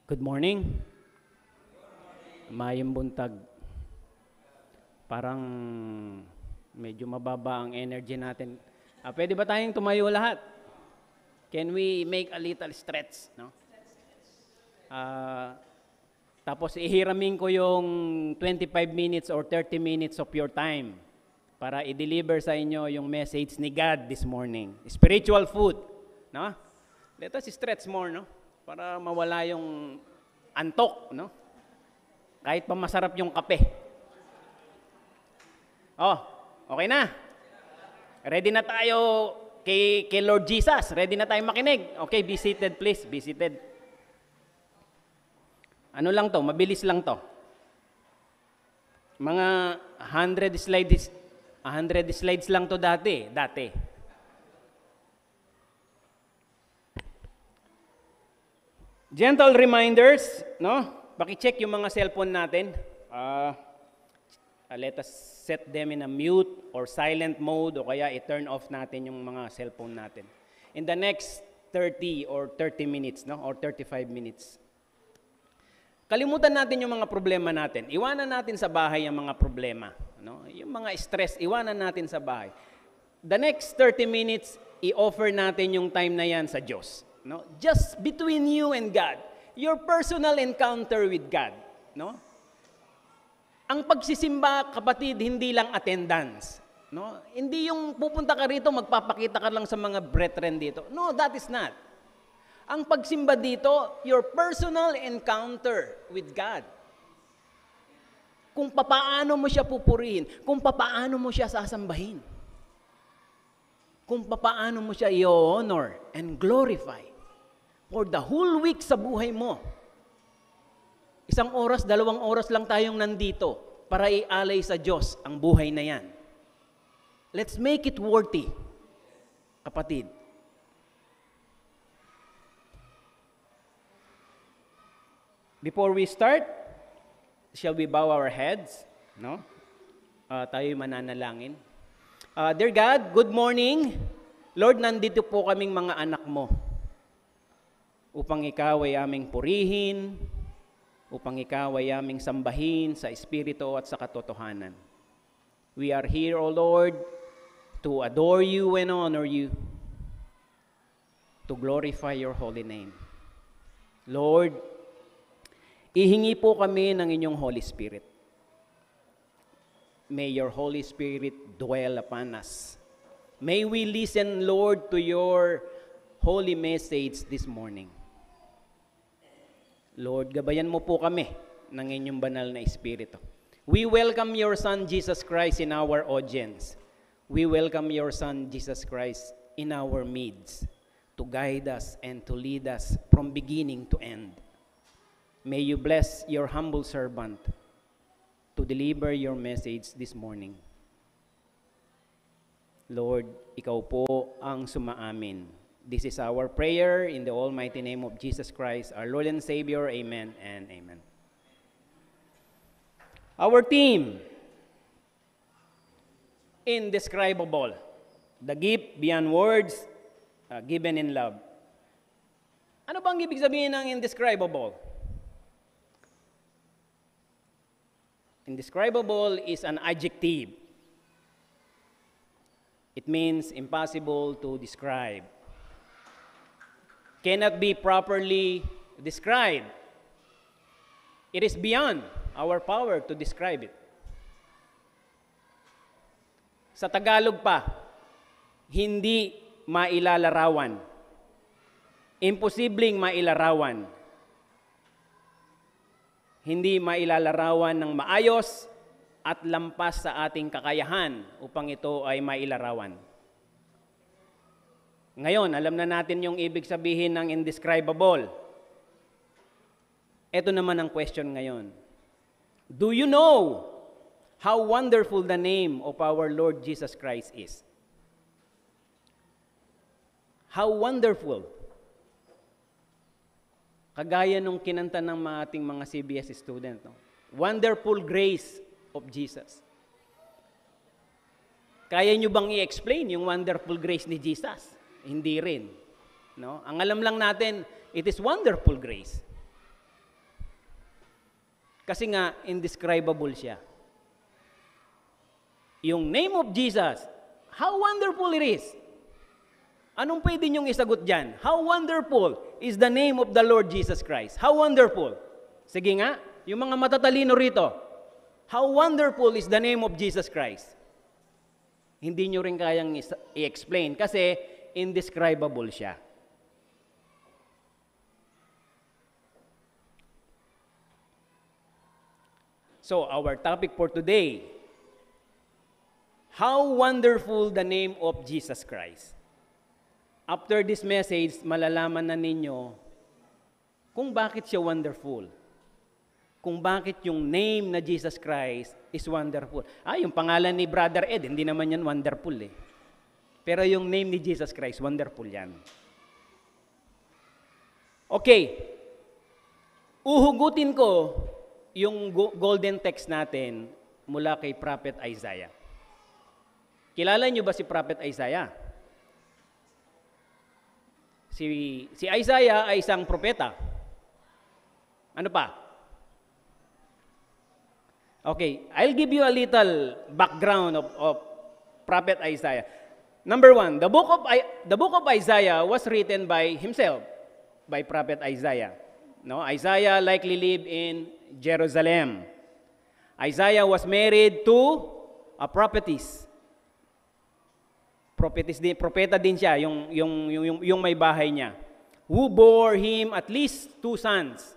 Good morning. Mayong buntag. Parang medyo mababa ang energy natin. Pwede ba tayong tumayo lahat? Can we make a little stretch? No? Tapos ihiramin ko yung 25 minutes or 30 minutes of your time para i-deliver sa inyo yung message ni God this morning. Spiritual food. No? Let us stretch more, no? Para mawala yung antok, no? Kahit pa masarap yung kape. Oh, okay na? Ready na tayo kay Lord Jesus. Ready na tayo makinig. Okay, be seated please. Be seated. Ano lang to? Mabilis lang to. Mga 100 slides lang to dati. Gentle reminders, no? Paki-check yung mga cellphone natin. Let us set them in a mute or silent mode o kaya i-turn off natin yung mga cellphone natin. In the next 30 or 30 minutes, no? Or 35 minutes. Kalimutan natin yung mga problema natin. Iwanan natin sa bahay ang mga problema, no? Yung mga stress, iwanan natin sa bahay. The next 30 minutes, i-offer natin yung time na yan sa Diyos. No? Just between you and God. Your personal encounter with God. No? Ang pagsisimba, kapatid, hindi lang attendance. No? Hindi yung pupunta ka rito, magpapakita ka lang sa mga brethren dito. No, that is not. Ang pagsimba dito, your personal encounter with God. Kung papaano mo siya pupurihin, kung papaano mo siya sasambahin, kung papaano mo siya i-honor and glorify. For the whole week sa buhay mo. 1 oras, 2 oras lang tayong nandito para ialay sa Diyos ang buhay na yan. Let's make it worthy, kapatid. Before we start, shall we bow our heads? No? Tayo'y mananalangin. Dear God, good morning. Lord, nandito po kaming mga anak mo. Upang ikaw ay aming purihin, upang ikaw ay aming sambahin sa Espiritu at sa katotohanan. We are here, O Lord, to adore you and honor you, to glorify your holy name. Lord, ihingi po kami ng inyong Holy Spirit. May your Holy Spirit dwell upon us. May we listen, Lord, to your holy message this morning. Lord, gabayan mo po kami ng inyong banal na Espiritu. We welcome your Son, Jesus Christ, in our audience. We welcome your Son, Jesus Christ, in our midst, to guide us and to lead us from beginning to end. May you bless your humble servant to deliver your message this morning. Lord, ikaw po ang sumaamin. This is our prayer in the almighty name of Jesus Christ, our Lord and Savior. Amen and amen. Our theme, indescribable. The gift beyond words, given in love. Ano bang ibig sabihin ng indescribable? Indescribable is an adjective. It means impossible to describe. Cannot be properly described. It is beyond our power to describe it. Sa Tagalog pa, hindi mailalarawan. Imposibleng mailarawan. Hindi mailalarawan ng maayos at lampas sa ating kakayahan upang ito ay mailarawan. Ngayon, alam na natin yung ibig sabihin ng indescribable. Ito naman ang question ngayon. Do you know how wonderful the name of our Lord Jesus Christ is? How wonderful. Kagaya nung kinanta ng ating mga CBS student. No? Wonderful grace of Jesus. Kaya nyo bang i-explain yung wonderful grace ni Jesus? Hindi rin. No? Ang alam lang natin, it is wonderful grace. Kasi nga, indescribable siya. Yung name of Jesus, how wonderful it is. Anong pwede niyong isagot dyan? How wonderful is the name of the Lord Jesus Christ. How wonderful. Sige nga, yung mga matatalino rito, how wonderful is the name of Jesus Christ. Hindi nyo rin kayang i-explain kasi indescribable siya. So, our topic for today, how wonderful the name of Jesus Christ. After this message, malalaman na ninyo kung bakit siya wonderful. Kung bakit yung name na Jesus Christ is wonderful. Yung pangalan ni Brother Ed, hindi naman yan wonderful eh. Pero yung name ni Jesus Christ, wonderful yan. Okay. Uhugutin ko yung golden text natin mula kay Prophet Isaiah. Kilala niyo ba si Prophet Isaiah? Si Isaiah ay isang propeta. Ano pa? Okay, I'll give you a little background of Prophet Isaiah. Number one, the book of Isaiah was written by himself, by Prophet Isaiah. No, Isaiah likely lived in Jerusalem. Isaiah was married to a prophetess. Propeta din siya, yung may bahay niya, who bore him at least 2 sons.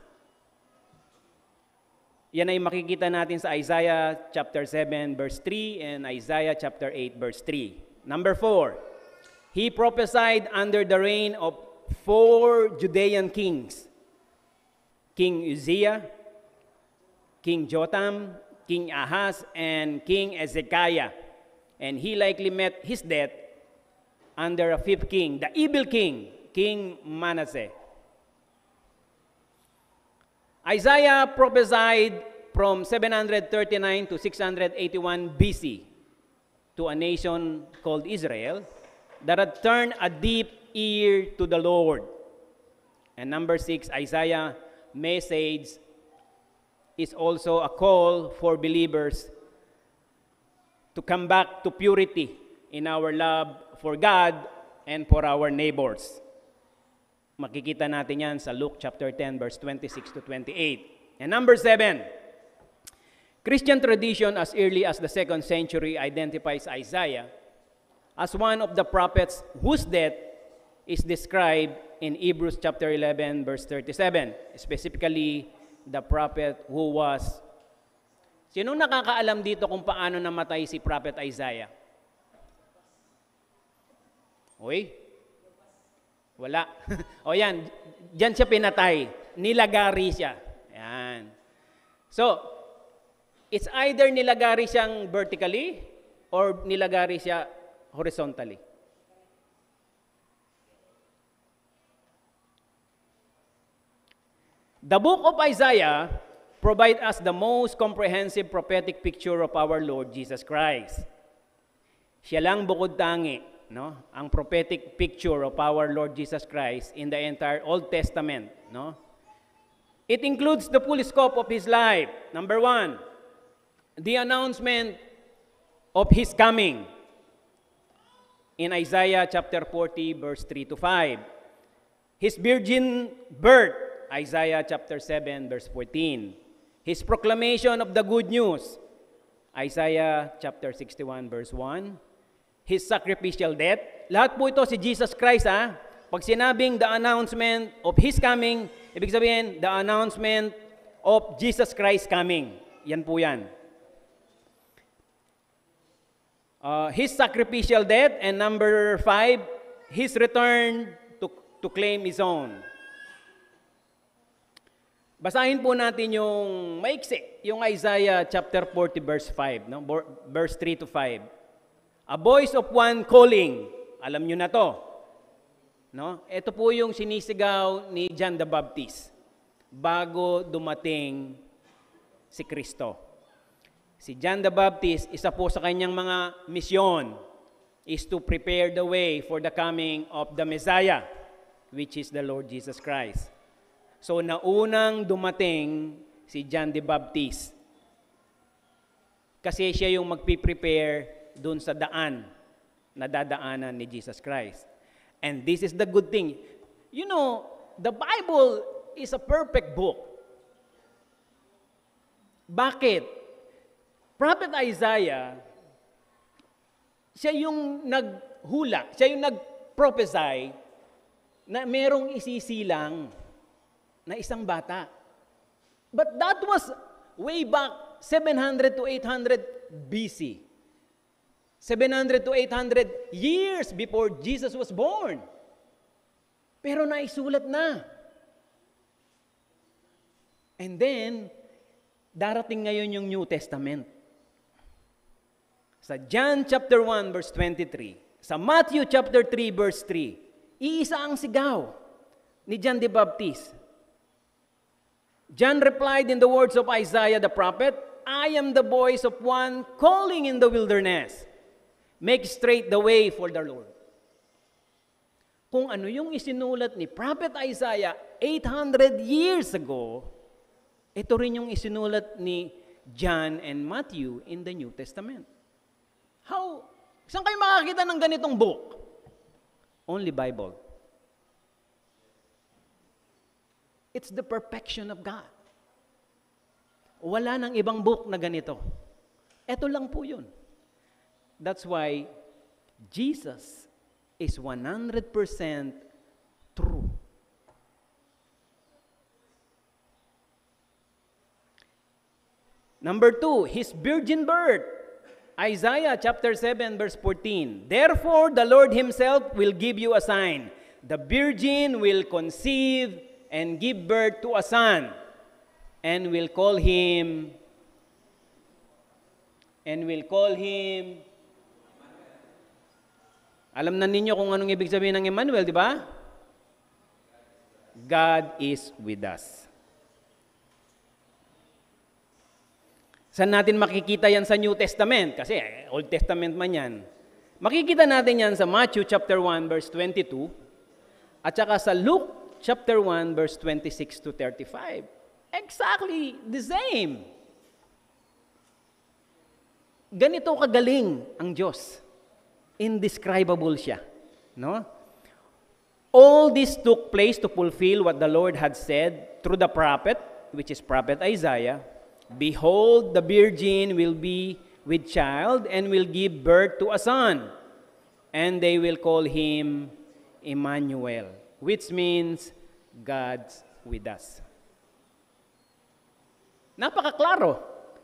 Yan ay makikita natin sa Isaiah chapter 7 verse 3 and Isaiah chapter 8 verse 3. Number 4, he prophesied under the reign of 4 Judean kings. King Uzziah, King Jotham, King Ahaz, and King Ezekiah. And he likely met his death under a 5th king, the evil king, King Manasseh. Isaiah prophesied from 739 to 681 BC to a nation called Israel that had turned a deep ear to the Lord. And number 6, Isaiah message is also a call for believers to come back to purity in our love for God and for our neighbors. Makikita natin yan sa Luke chapter 10 verse 26 to 28. And number 7, Christian tradition as early as the 2nd century identifies Isaiah as one of the prophets whose death is described in Hebrews chapter 11 verse 37, specifically the prophet who was. Sinong nakakaalam dito kung paano namatay si Prophet Isaiah? Uy? Wala. O yan, diyan siya pinatay. Nilagari siya. Yan. So, it's either nilagari siyang vertically or nilagari siya horizontally. The book of Isaiah provides us the most comprehensive prophetic picture of our Lord Jesus Christ. Siya lang bukod tangi, no? Ang prophetic picture of our Lord Jesus Christ in the entire Old Testament, no? It includes the full scope of his life. Number 1, the announcement of his coming in Isaiah chapter 40 verse 3 to 5. His virgin birth, Isaiah chapter 7 verse 14. His proclamation of the good news, Isaiah chapter 61 verse 1. His sacrificial death. Lahat po ito si Jesus Christ, ha? Pag sinabing the announcement of his coming, ibig sabihin, the announcement of Jesus Christ coming. Yan po yan. His sacrificial death, and number 5, his return to claim his own. Basahin po natin yung maiksi, yung Isaiah chapter 40 verse 5, no? Verse 3 to 5. A voice of one calling. Alam nyo na to. No? Ito po yung sinisigaw ni John the Baptist bago dumating si Kristo. Si John the Baptist, isa po sa kanyang mga misyon is to prepare the way for the coming of the Messiah, which is the Lord Jesus Christ. So naunang dumating si John the Baptist. Kasi siya yung magpiprepare dun sa daan na dadaanan ni Jesus Christ. And this is the good thing. You know, the Bible is a perfect book. Bakit? Prophet Isaiah, siya yung naghula, siya yung nag-prophesy na merong isisilang na isang bata. But that was way back 700 to 800 BC. 700 to 800 years before Jesus was born. Pero naisulat na. And then, darating ngayon yung New Testament. Sa John chapter 1 verse 23, sa Matthew chapter 3 verse 3, iisa ang sigaw ni John the Baptist. John replied in the words of Isaiah the prophet, I am the voice of one calling in the wilderness. Make straight the way for the Lord. Kung ano yung isinulat ni Prophet Isaiah 800 years ago, ito rin yung isinulat ni John and Matthew in the New Testament. How? Saan kayo makakita ng ganitong book? Only Bible. It's the perfection of God. Wala nang ibang book na ganito. Ito lang po yun. That's why Jesus is 100% true. Number 2, His virgin birth. Isaiah chapter 7 verse 14. Therefore the Lord Himself will give you a sign. The virgin will conceive and give birth to a son, and will call him Alam na ninyo kung anong ibig sabihin ng Emmanuel, di ba? God is with us. Saan natin makikita yan sa New Testament? Kasi Old Testament man yan. Makikita natin yan sa Matthew chapter 1 verse 22 at saka sa Luke chapter 1 verse 26 to 35. Exactly the same. Ganito kagaling ang Diyos. Indescribable siya, no? All this took place to fulfill what the Lord had said through the prophet, which is prophet Isaiah. Behold, the virgin will be with child and will give birth to a son, and they will call him Emmanuel, which means God's with us. Napakaklaro.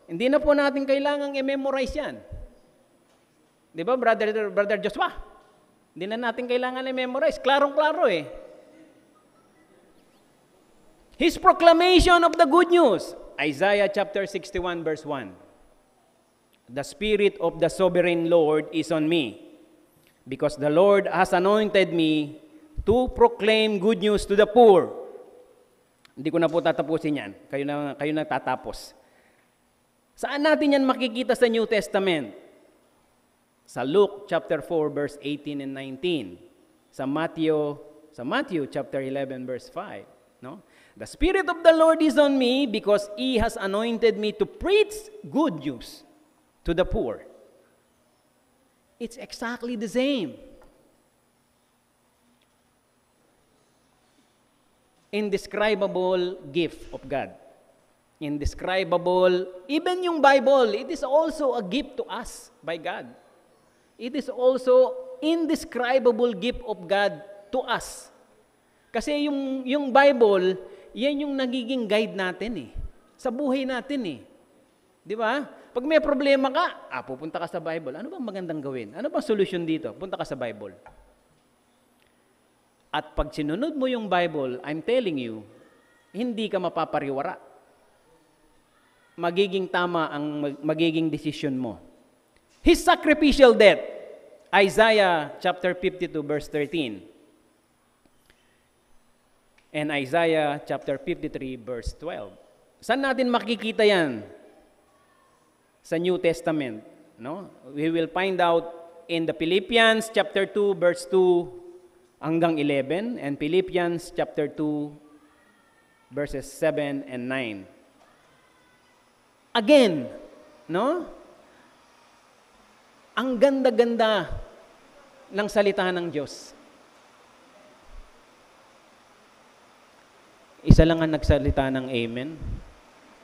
Hindi na po natin kailangang i-memorize yan. Di ba, Brother Joshua? Hindi na natin kailangan i-memorize. Klarong-klaro eh. His proclamation of the good news. Isaiah chapter 61 verse 1. The Spirit of the Sovereign Lord is on me, because the Lord has anointed me to proclaim good news to the poor. Hindi ko na po tatapusin yan. Kayo na tatapos. Saan natin yan makikita sa New Testament? Sa Luke chapter 4 verse 18 and 19. Sa Matthew chapter 11 verse 5, no? The Spirit of the Lord is on me because He has anointed me to preach good news to the poor. It's exactly the same. Indescribable gift of God. Indescribable, even yung Bible, it is also a gift to us by God. It is also indescribable gift of God to us. Kasi yung Bible, yan yung nagiging guide natin eh. Sa buhay natin eh. Di ba? Pag may problema ka, pupunta ka sa Bible. Ano bang magandang gawin? Ano bang solusyon dito? Punta ka sa Bible. At pag sinunod mo yung Bible, I'm telling you, hindi ka mapapariwara. Magiging tama ang magiging decision mo. His sacrificial death, Isaiah chapter 52 verse 13. And Isaiah chapter 53 verse 12. Saan natin makikita yan? Sa New Testament, no? We will find out in the Philippians chapter 2 verse 2 hanggang 11 and Philippians chapter 2 verses 7 and 9. Again, no? Ang ganda-ganda ng salita ng Diyos. Isa lang ang nagsalita ng amen.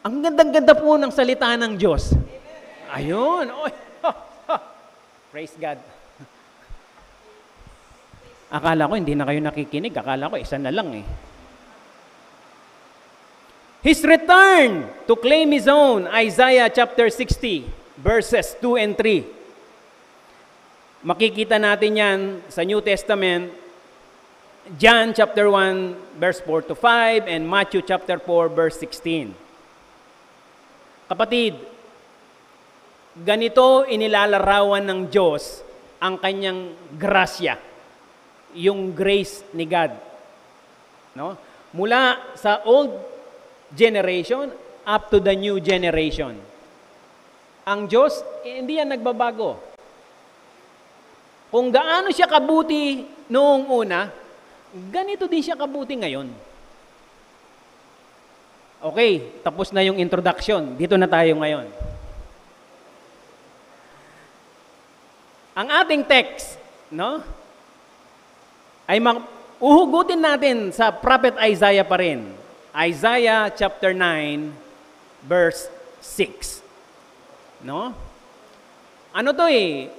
Ang ganda-ganda po ng salita ng Diyos. Ayun. Oy. Praise God. Akala ko hindi na kayo nakikinig. Akala ko isa na lang eh. His return to claim His own, Isaiah chapter 60, verses 2 and 3. Makikita natin yan sa New Testament, John chapter 1, verse 4 to 5, and Matthew chapter 4, verse 16. Kapatid, ganito inilalarawan ng Diyos ang kanyang grasya, yung grace ni God. No? Mula sa old generation up to the new generation. Ang Diyos, hindi yan nagbabago. Kung gaano siya kabuti noong una, ganito din siya kabuti ngayon. Okay, tapos na yung introduction. Dito na tayo ngayon. Ang ating text, no? Ay uhugutin natin sa Prophet Isaiah pa rin. Isaiah chapter 9, verse 6. No? Ano to eh?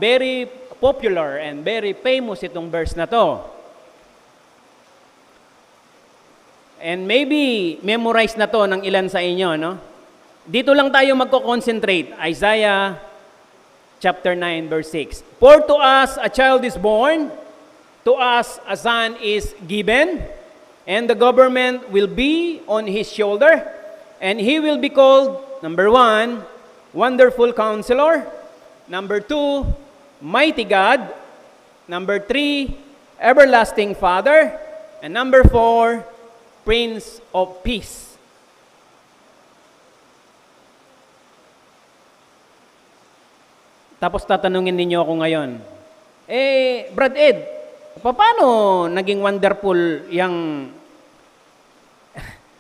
Very popular and very famous itong verse na to. And maybe memorize na to ng ilan sa inyo, no? Dito lang tayo magko-concentrate. Isaiah chapter 9, verse 6. For to us a child is born, to us a son is given, and the government will be on his shoulder, and he will be called, number 1, Wonderful Counselor, number 2, Mighty God, number 3, Everlasting Father, and number 4, Prince of Peace. Tapos tatanungin ninyo ako ngayon, Brad Ed, paano naging wonderful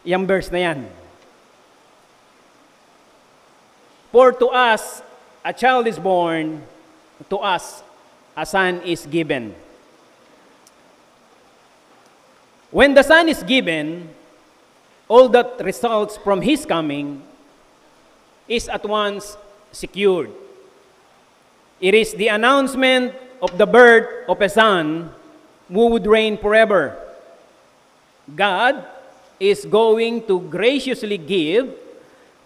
yung verse na yan? For to us, a child is born, to us, a son is given. When the son is given, all that results from his coming is at once secured. It is the announcement of the birth of a son who would reign forever. God is going to graciously give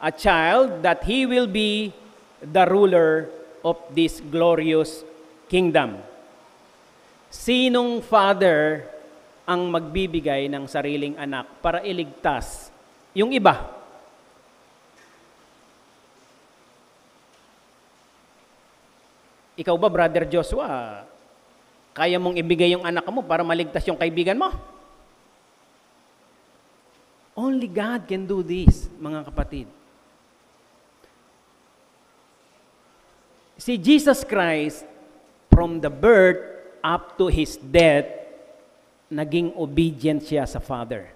a child that he will be the ruler of this glorious kingdom. Sinong father ang magbibigay ng sariling anak para iligtas yung iba? Ikaw ba, Brother Joshua, kaya mong ibigay yung anak mo para maligtas yung kaibigan mo? Only God can do this, mga kapatid. Si Jesus Christ, from the birth up to His death, naging obedient siya sa Father.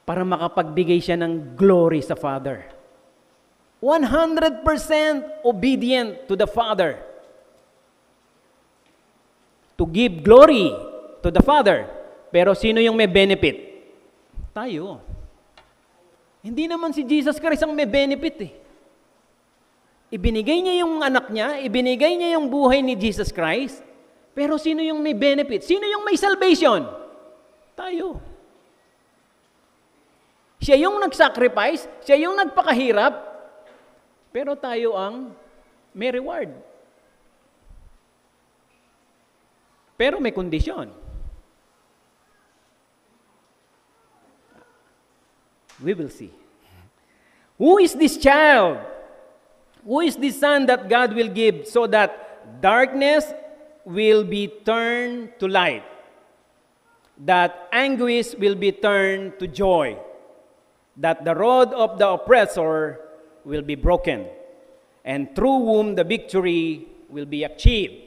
Para makapagbigay siya ng glory sa Father. 100% obedient to the Father. To give glory to the Father. Pero sino yung may benefit? Tayo. Hindi naman si Jesus Christ ang may benefit eh. Ibinigay niya yung anak niya, ibinigay niya yung buhay ni Jesus Christ, pero sino yung may benefit? Sino yung may salvation? Tayo. Siya yung nag-sacrifice, siya yung nagpakahirap, pero tayo ang may reward. Pero may kondisyon. We will see. Who is this child? Who is this son that God will give so that darkness will be turned to light, that anguish will be turned to joy, that the rod of the oppressor will be broken, and through whom the victory will be achieved.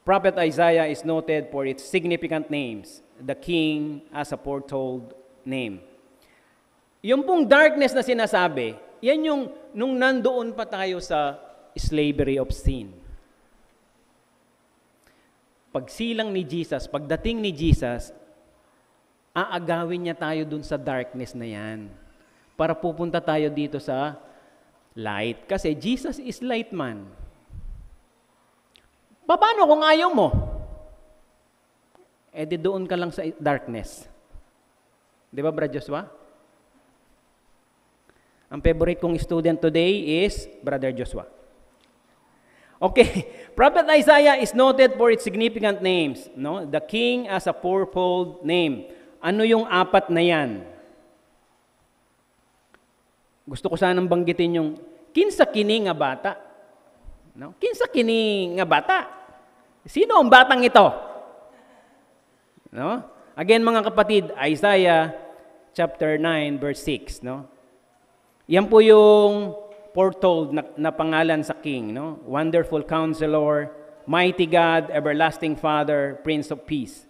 Prophet Isaiah is noted for its significant names, the king as a foretold name. Yung pong darkness na sinasabi, yan yung nung nandoon pa tayo sa slavery of sin. Pagsilang ni Jesus, pagdating ni Jesus, aagawin niya tayo dun sa darkness na yan para pupunta tayo dito sa light. Kasi Jesus is light man. Paano kung ayaw mo? Eh di doon ka lang sa darkness. Di ba, Brad Joshua? Ang favorite kong student today is Brother Joshua. Okay, Prophet Isaiah is noted for its significant names. No? The king as a fourfold name. Ano yung apat na yan? Gusto ko sanang banggitin yung kinsa kini nga bata. No? Kinsa kini nga bata. Sino ang batang ito? No? Again mga kapatid, Isaiah chapter 9 verse 6, no? Yan po yung foretold na pangalan sa king, no? Wonderful Counselor, Mighty God, Everlasting Father, Prince of Peace.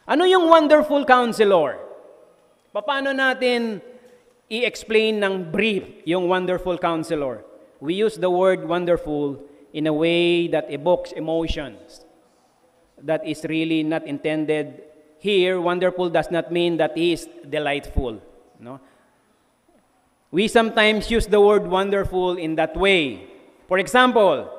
Ano yung Wonderful Counselor? Paano natin i-explain ng brief yung Wonderful Counselor? We use the word wonderful in a way that evokes emotions. That is really not intended here. Wonderful does not mean that he is delightful, no? We sometimes use the word wonderful in that way. For example,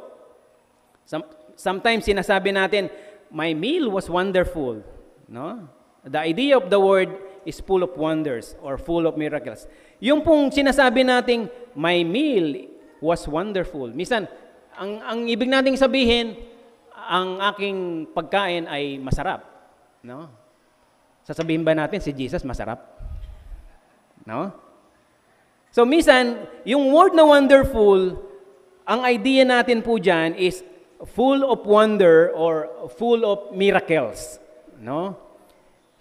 sometimes sinasabi natin, my meal was wonderful. No? The idea of the word is full of wonders or full of miracles. Yung pong sinasabi nating, my meal was wonderful. Minsan, ang ibig nating sabihin, ang aking pagkain ay masarap. No? Sasabihin ba natin si Jesus masarap? No? So, minsan, yung word na wonderful, ang idea natin po dyan is full of wonder or full of miracles. No?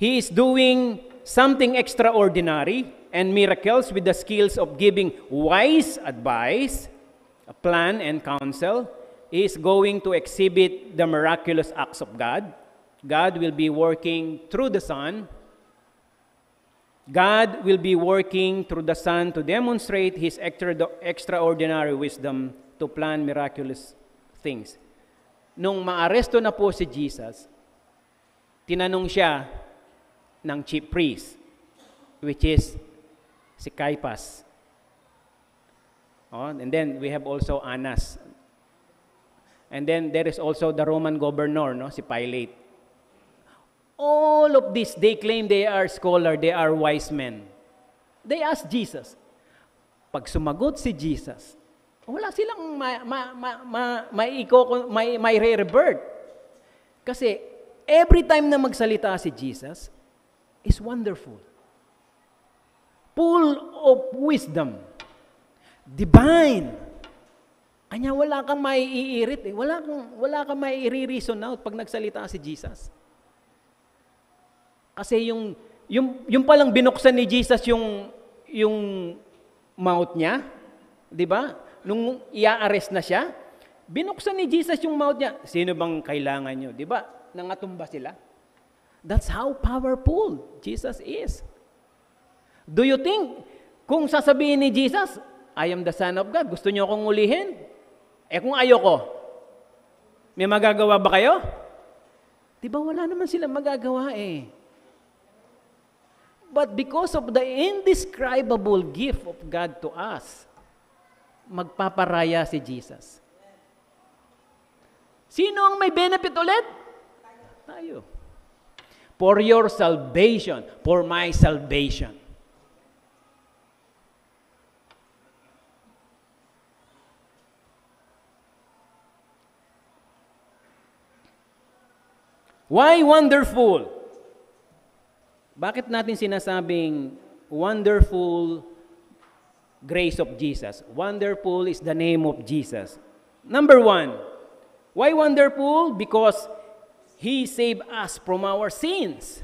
He is doing something extraordinary and miracles with the skills of giving wise advice, a plan and counsel. He is going to exhibit the miraculous acts of God. God will be working through the Son. God will be working through the Son to demonstrate His extraordinary wisdom to plan miraculous things. Nung maaresto na po si Jesus, tinanong siya ng chief priest, which is si Caiaphas. Oh, and then we have also Annas. And then there is also the Roman governor, no, si Pilate. All of this, they claim they are scholar, they are wise men. They asked Jesus. Pag sumagot si Jesus, wala silang may re-revert. Kasi every time na magsalita si Jesus, is wonderful. Full of wisdom. Divine. Kanya wala kang maiirit eh. Wala kang mai-reason out pag nagsalita si Jesus. Kasi yung palang binuksan ni Jesus yung mouth niya, 'di ba? Nung i-arrest na siya, binuksan ni Jesus yung mouth niya. Sino bang kailangan niyo, 'di ba? Nangatumba sila. That's how powerful Jesus is. Do you think kung sasabihin ni Jesus, I am the Son of God, gusto niyo akong ulihin? Eh kung ayoko, may magagawa ba kayo? 'Di ba wala naman silang magagawa eh. But because of the indescribable gift of God to us, magpaparaya si Jesus. Sino ang may benefit ulit? Tayo. For your salvation, for my salvation. Why wonderful? Bakit natin sinasabing wonderful grace of Jesus? Wonderful is the name of Jesus. Number one, why wonderful? Because He saved us from our sins.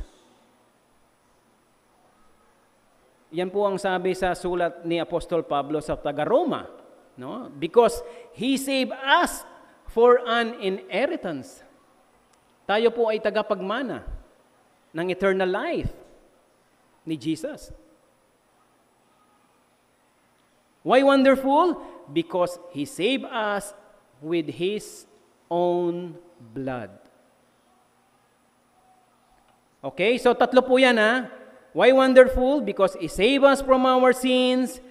Yan po ang sabi sa sulat ni Apostol Pablo sa taga-Roma. No? Because He saved us for an inheritance. Tayo po ay tagapagmana ng eternal life ni Jesus. Why wonderful? Because He saved us with His own blood. Okay, so tatlo po yan ha. Why wonderful? Because He saved us from our sins.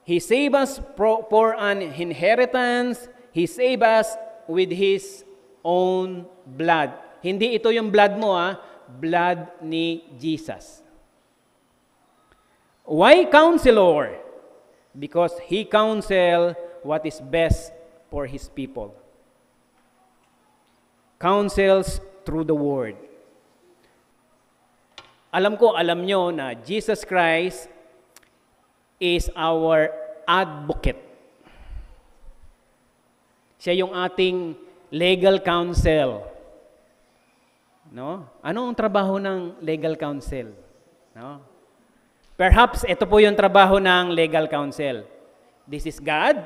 He saved us for an inheritance. He saved us with His own blood. Hindi ito yung blood mo ha. Blood ni Jesus. Why counselor? Because He counsel what is best for His people. Counsels through the Word. Alam nyo na Jesus Christ is our advocate. Siya yung ating legal counsel. No? Ano ang trabaho ng legal counsel? No? Perhaps ito po yung trabaho ng legal counsel. This is God,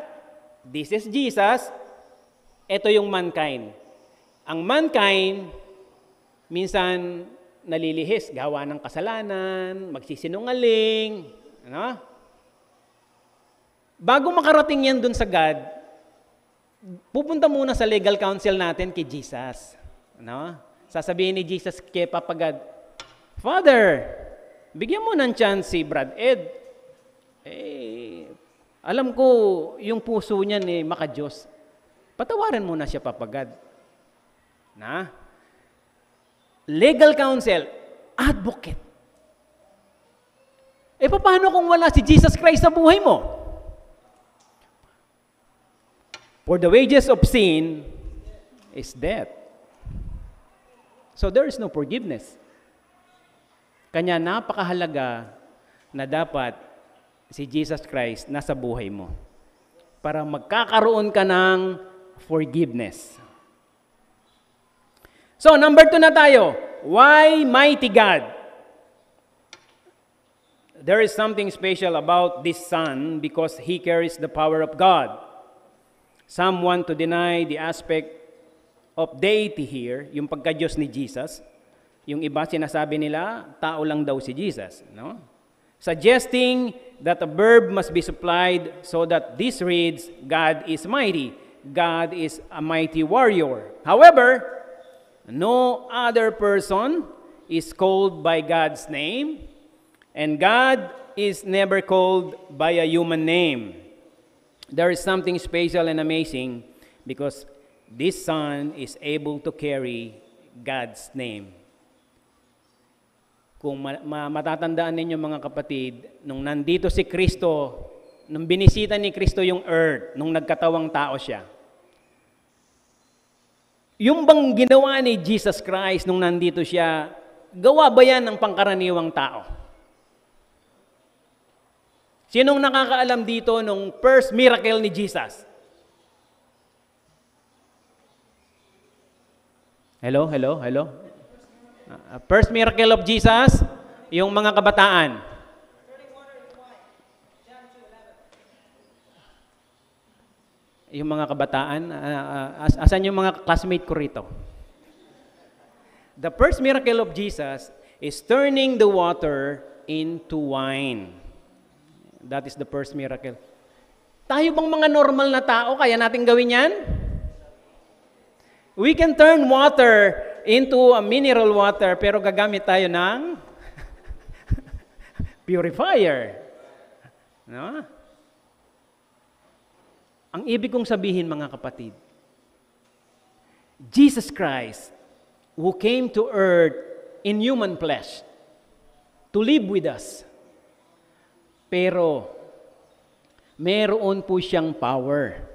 this is Jesus, ito yung mankind. Ang mankind, minsan nalilihis, gawa ng kasalanan, magsisinungaling. Ano? Bago makarating yan dun sa God, pupunta muna sa legal counsel natin kay Jesus. Ano? Sasabihin ni Jesus kay Papa God, Father, bigyan mo ng chance si Brad Ed. Alam ko, yung puso niyan maka-Diyos. Patawaran mo na siya, Papa God. Na? Legal counsel, advocate. Paano kung wala si Jesus Christ sa buhay mo? For the wages of sin is death. So there is no forgiveness. Kanya napakahalaga na dapat si Jesus Christ nasa buhay mo para magkakaroon ka ng forgiveness. So, number 2 na tayo. Why mighty God? There is something special about this Son because He carries the power of God. Some want to deny the aspect of deity here, yung pagka-Diyos ni Jesus. Yung iba sinasabi nila, tao lang daw si Jesus. No? Suggesting that a verb must be supplied so that this reads, God is mighty. God is a mighty warrior. However, no other person is called by God's name, and God is never called by a human name. There is something special and amazing because this Son is able to carry God's name. Kung matatandaan ninyo mga kapatid, nung nandito si Kristo, nung binisita ni Kristo yung earth, nung nagkatawang tao siya, yung bang ginawa ni Jesus Christ nung nandito siya, gawa ba yan ng pangkaraniwang tao? Sinong nakakaalam dito nung first miracle ni Jesus? Hello? First miracle of Jesus, yung mga kabataan. Yung mga kabataan, asan yung mga classmate ko rito? The first miracle of Jesus is turning the water into wine. That is the first miracle. Tayo bang mga normal na tao, kaya natin gawin yan? We can turn water into a mineral water, pero gagamit tayo ng purifier. No? Ang ibig kong sabihin, mga kapatid, Jesus Christ, who came to earth in human flesh, to live with us, pero meron po siyang power.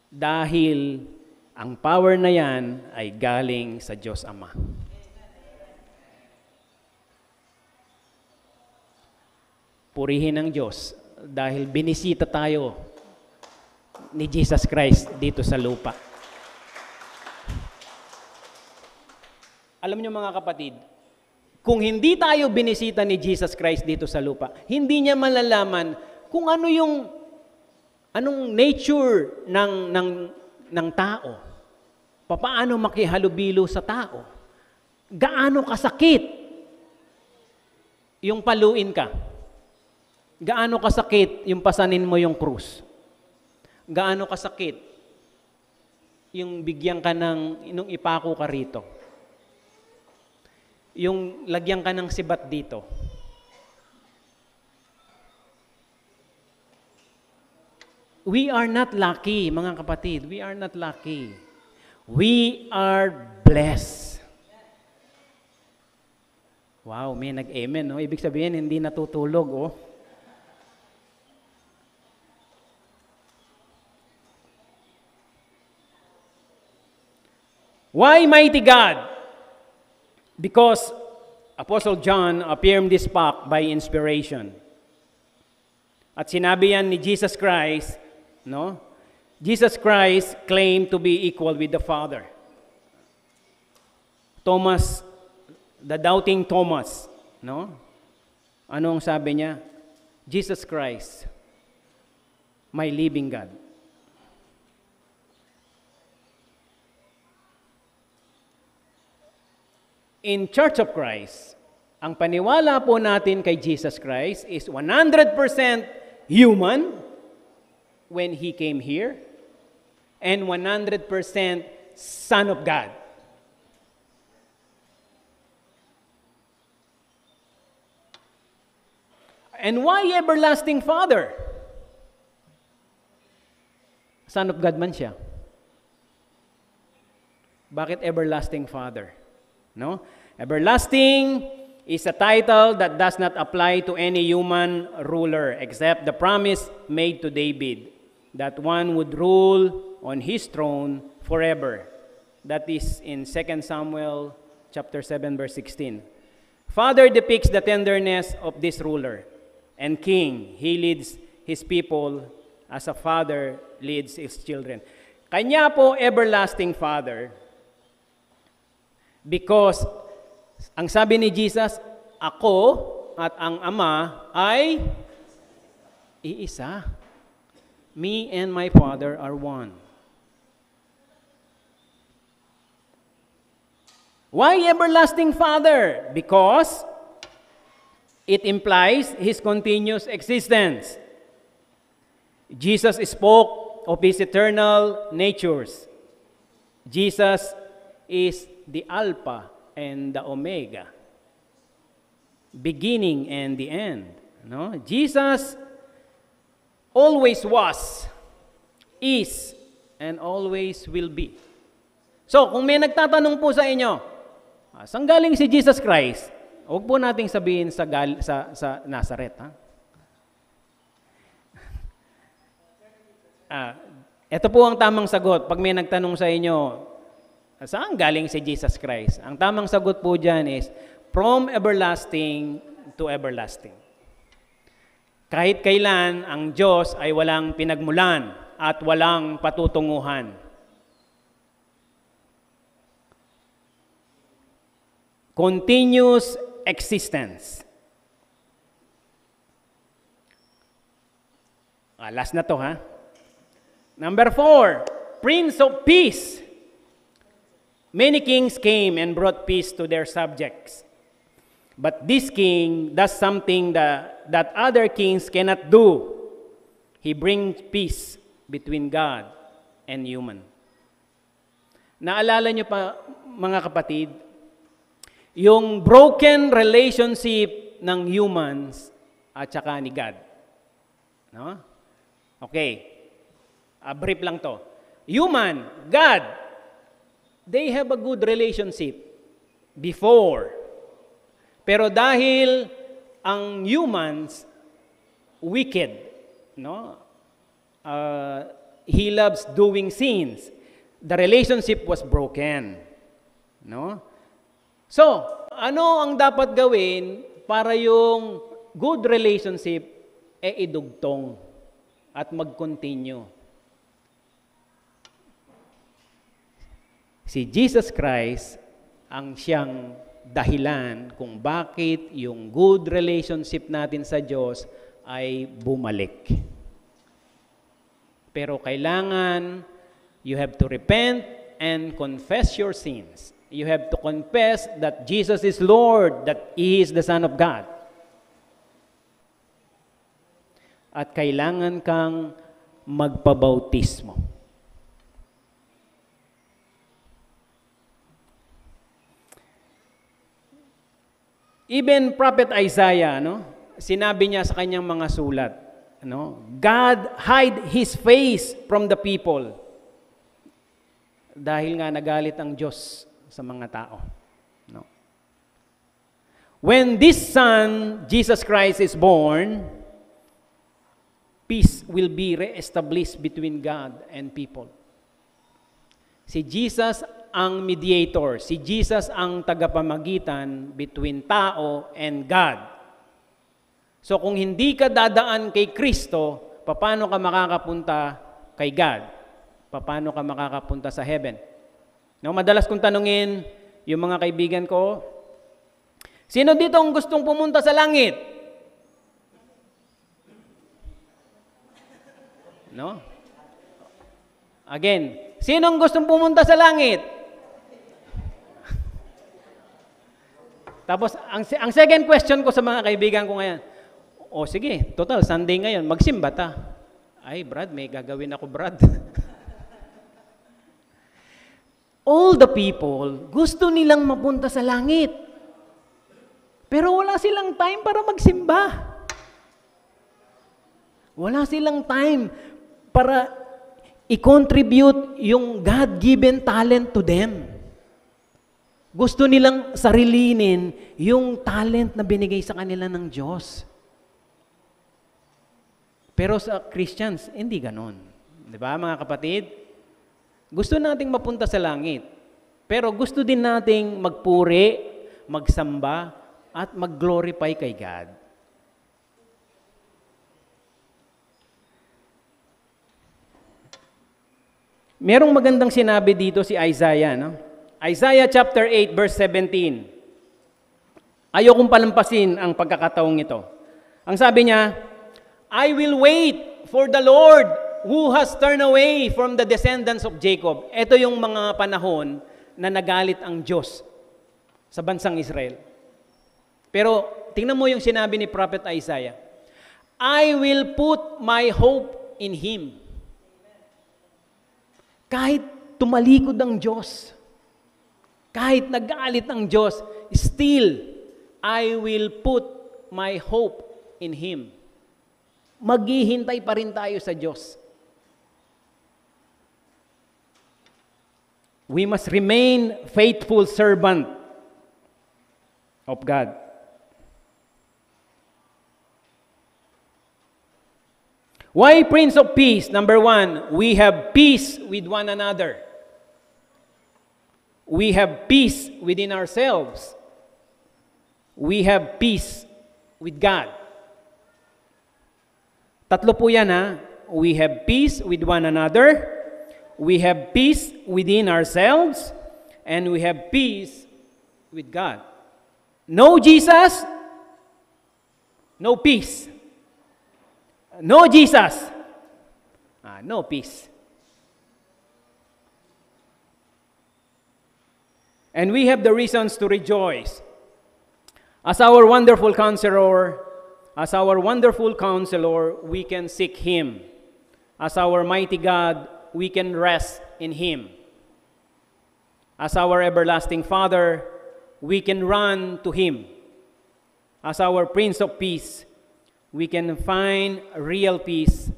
Dahil ang power na yan ay galing sa Diyos Ama. Purihin ng Diyos dahil binisita tayo ni Jesus Christ dito sa lupa. Alam niyo mga kapatid, kung hindi tayo binisita ni Jesus Christ dito sa lupa, hindi niya malalaman kung anong nature ng tao. Paano makihalubilo sa tao? Gaano kasakit yung paluin ka. Gaano kasakit yung pasanin mo yung krus? Gaano kasakit yung bigyan ka nung ipako ka rito? Yung lagyan ka ng sibat dito? We are not lucky, mga kapatid. We are not lucky. We are blessed. Wow, may nag-amen, no? Ibig sabihin, hindi natutulog, oh. Why mighty God? Because Apostle John affirmed this fact by inspiration. At sinabi yan ni Jesus Christ, no? Jesus Christ claimed to be equal with the Father. Thomas, the doubting Thomas, no? Anong sabi niya? Jesus Christ, my living God. In Church of Christ, ang paniwala po natin kay Jesus Christ is 100% human when He came here and 100% Son of God. And why everlasting Father? Son of God man siya. Bakit everlasting Father? No? Everlasting is a title that does not apply to any human ruler except the promise made to David that one would rule on his throne forever. That is in 2 Samuel chapter 7 verse 16. Father depicts the tenderness of this ruler and king. He leads his people as a father leads his children. Kanya po everlasting Father. Because, ang sabi ni Jesus, ako at ang Ama ay iisa. Me and my Father are one. Why everlasting Father? Because it implies His continuous existence. Jesus spoke of His eternal natures. Jesus is the Alpha and the Omega, beginning and the end. No? Jesus always was, is, and always will be. So, kung may nagtatanong po sa inyo, saan galing si Jesus Christ? Huwag po nating sabihin sa Nazareth. Ito po ang tamang sagot. Pag may nagtanong sa inyo, saan galing si Jesus Christ? Ang tamang sagot po dyan is, from everlasting to everlasting. Kahit kailan, ang Diyos ay walang pinagmulan at walang patutunguhan. Continuous existence. Last na to, ha? Number 4, Prince of Peace. Many kings came and brought peace to their subjects. But this king does something that other kings cannot do. He brings peace between God and human. Naalala niyo pa, mga kapatid, yung broken relationship ng humans at saka ni God. No? Okay. Brief lang to. Human, God, they have a good relationship before. Pero dahil ang humans wicked, no? He loves doing sins. The relationship was broken, no? So, ano ang dapat gawin para yung good relationship idugtong at mag-continue? Si Jesus Christ ang siyang dahilan kung bakit yung good relationship natin sa Diyos ay bumalik. Pero kailangan, you have to repent and confess your sins. You have to confess that Jesus is Lord, that He is the Son of God. at kailangan kang magpabautismo. Even Prophet Isaiah, sinabi niya sa kanyang mga sulat, God hide His face from the people. Dahil nga nagalit ang Diyos sa mga tao. When this Son, Jesus Christ, is born, peace will be re-established between God and people. Si Jesus ang mediator. Si Jesus ang tagapamagitan between tao and God. So kung hindi ka dadaan kay Kristo, paano ka makakapunta kay God? Paano ka makakapunta sa heaven? Madalas kong tanungin yung mga kaibigan ko, sino dito ang gustong pumunta sa langit? Again, sino ang gustong pumunta sa langit? Tapos, ang second question ko sa mga kaibigan ko ngayon, sige, total, Sunday ngayon, magsimba ta. Ay, Brad, may gagawin ako, Brad. All the people, gusto nilang mapunta sa langit. Pero wala silang time para magsimba. Wala silang time para i-contribute yung God-given talent to them. Gusto nilang sarilinin yung talent na binigay sa kanila ng Diyos. Pero sa Christians, hindi ganon. Di ba, mga kapatid? Gusto nating mapunta sa langit. Pero gusto din nating magpuri, magsamba, at mag-glorify kay God. Merong magandang sinabi dito si Isaiah, Isaiah chapter 8 verse 17. Ayokong palampasin ang pagkakataong ito. Ang sabi niya, I will wait for the Lord who has turned away from the descendants of Jacob. Ito yung mga panahon na nagalit ang Diyos sa bansang Israel. Pero tingnan mo yung sinabi ni Prophet Isaiah. I will put my hope in Him. Kahit tumalikod ang Diyos, kahit nagalit ang Diyos, still, I will put my hope in Him. Maghihintay pa rin tayo sa Diyos. We must remain faithful servant of God. Why Prince of Peace? Number one, we have peace with one another. We have peace within ourselves. We have peace with God. Tatlo po yan, We have peace with one another. We have peace within ourselves. And we have peace with God. No Jesus, no peace. No Jesus, no peace. And we have the reasons to rejoice. As our wonderful counselor, we can seek Him. As our mighty God, we can rest in Him. As our everlasting Father, we can run to Him. As our Prince of Peace, we can find real peace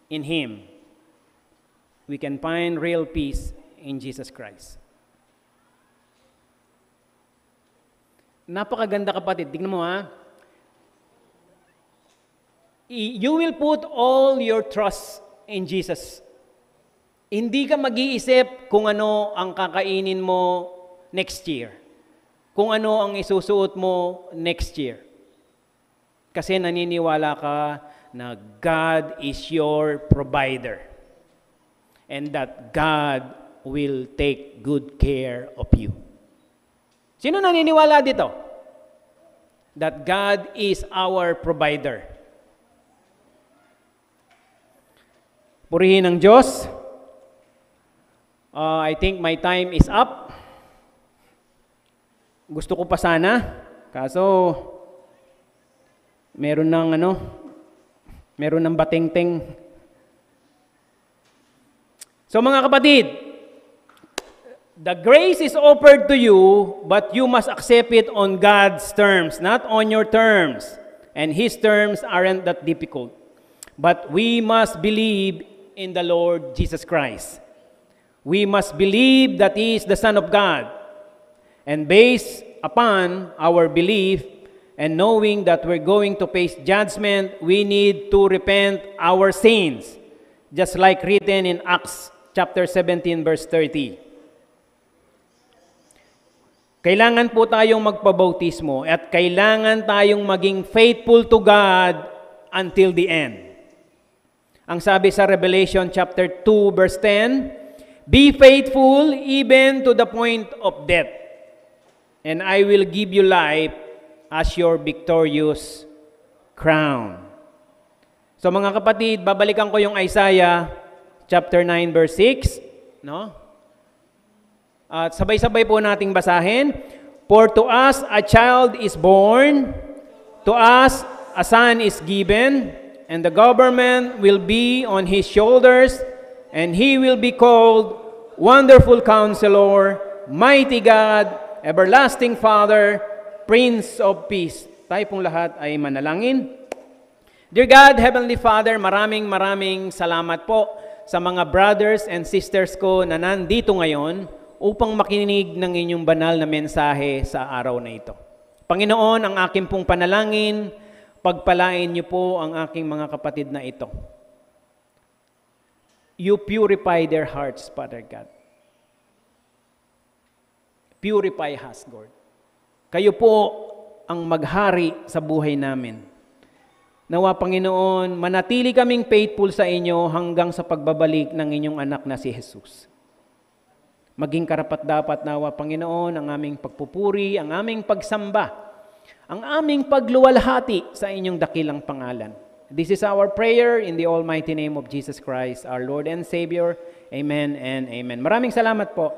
in Him. We can find real peace in Jesus Christ. Napakaganda, kapatid. Tingnan mo, You will put all your trust in Jesus. Hindi ka mag-iisip kung ano ang kakainin mo next year. Kung ano ang isusuot mo next year. Kasi naniniwala ka na God is your provider. And that God will take good care of you. Sino naniniwala dito? That God is our provider. Purihin ang Diyos. I think my time is up. Gusto ko pa sana. Kaso, meron ng Meron ng batengteng. So mga kapatid, the grace is offered to you, but you must accept it on God's terms, not on your terms. And His terms aren't that difficult. But we must believe in the Lord Jesus Christ. We must believe that He is the Son of God. And based upon our belief and knowing that we're going to face judgment, we need to repent our sins, just like written in Acts chapter 17, verse 30. Kailangan po tayong magpabautismo at kailangan tayong maging faithful to God until the end. Ang sabi sa Revelation chapter 2, verse 10, be faithful even to the point of death, and I will give you life as your victorious crown. So mga kapatid, babalikan ko yung Isaiah chapter 9 verse 6, no? At sabay-sabay po nating basahin. For to us a child is born, to us a son is given, and the government will be on his shoulders, and he will be called Wonderful Counselor, Mighty God, Everlasting Father, Prince of Peace. Tayo pong lahat ay manalangin. Dear God, Heavenly Father, maraming salamat po sa mga brothers and sisters ko na nandito ngayon upang makinig ng inyong banal na mensahe sa araw na ito. Panginoon, ang aking pong panalangin, pagpalain niyo po ang aking mga kapatid na ito. You purify their hearts, Father God. Purify us, Lord. Kayo po ang maghari sa buhay namin. Nawa, Panginoon, manatili kaming faithful sa inyo hanggang sa pagbabalik ng inyong anak na si Jesus. Maging karapat-dapat nawa, Panginoon, ang aming pagpupuri, ang aming pagsamba, ang aming pagluwalhati sa inyong dakilang pangalan. This is our prayer in the almighty name of Jesus Christ, our Lord and Savior. Amen and amen. Maraming salamat po.